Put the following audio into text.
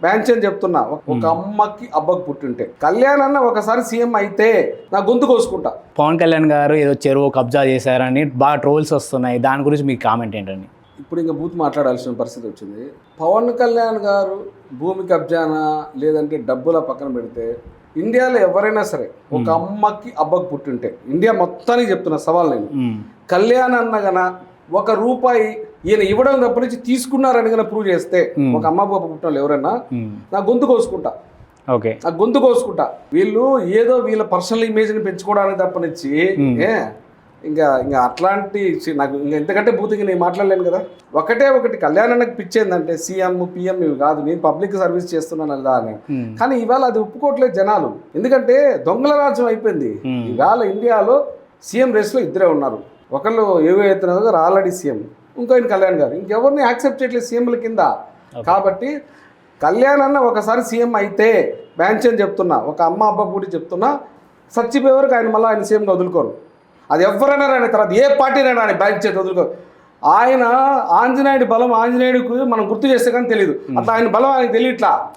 Ban చేయని చెప్తున్నా. ఒక అమ్మకి అబ్బకు పుట్టింటే కళ్యాణ్ అన్న ఒకసారి సీఎం అయితే నా గొంతు కోసుకుంటా. పవన్ కళ్యాణ్ గారు ఏదో చెరువు కబ్జా చేశారని బాగా ట్రోల్స్ వస్తున్నాయి, దాని గురించి మీ కామెంట్ ఏంటండి? ఇప్పుడు ఇంకా బూత్ మాట్లాడాల్సిన పరిస్థితి వచ్చింది. పవన్ కళ్యాణ్ గారు భూమి కబ్జానా లేదంటే డబ్బుల పక్కన పెడితే ఇండియాలో ఎవరైనా సరే ఒక అమ్మకి అబ్బకు పుట్టింటే, ఇండియా మొత్తానికి చెప్తున్న సవాల్ నేను, కళ్యాణ్ అన్న గన ₹1 ఈయన ఇవ్వడం తప్ప నుంచి తీసుకున్నారని కనుక ప్రూవ్ చేస్తే ఒక అమ్మ బాబు పుట్టిన ఎవరైనా నా గొంతు కోసుకుంటా. ఓకే, ఆ గొంతు కోసుకుంటా. వీళ్ళు ఏదో వీళ్ళ పర్సనల్ ఇమేజ్ని పెంచుకోవడానికి తప్పనిచ్చి ఇంకా అట్లాంటి నాకు ఇంకా ఎంతకంటే బూతికి నేను మాట్లాడలేను కదా. ఒకటి కళ్యాణానికి పిచ్చేందంటే సీఎం పిఎం ఇవి కాదు, నేను పబ్లిక్ సర్వీస్ చేస్తున్నాను కదా అని. కానీ ఇవాళ అది ఒప్పుకోవట్లేదు జనాలు, ఎందుకంటే దొంగల రాజ్యం అయిపోయింది. ఇవాళ ఇండియాలో సీఎం రేస్లో ఇద్దరే ఉన్నారు. ఒకళ్ళు ఏవైతున్నారు గారు ఆల్రెడీ సీఎం, ఇంకో ఆయన కళ్యాణ్ గారు, ఇంకెవరిని యాక్సెప్ట్ చేయట్లేదు సీఎంల కింద. కాబట్టి కళ్యాణ్ అన్న ఒకసారి సీఎం అయితే బ్యాన్ చేయని చెప్తున్నా. ఒక అమ్మ అబ్బ కూడా చెప్తున్నా, చచ్చిపోయే వరకు ఆయన మళ్ళీ ఆయన సీఎంగా వదులుకోరు. అది ఎవరైనా రాని, తర్వాత ఏ పార్టీనైనా ఆయన బ్యాన్ చేసి వదులుకోరు. ఆయన ఆంజనేయుడి బలం ఆంజనేయుడికి మనం గుర్తు చేస్తే కానీ తెలియదు, అట్లా ఆయన బలం ఆయనకు తెలియట్లా.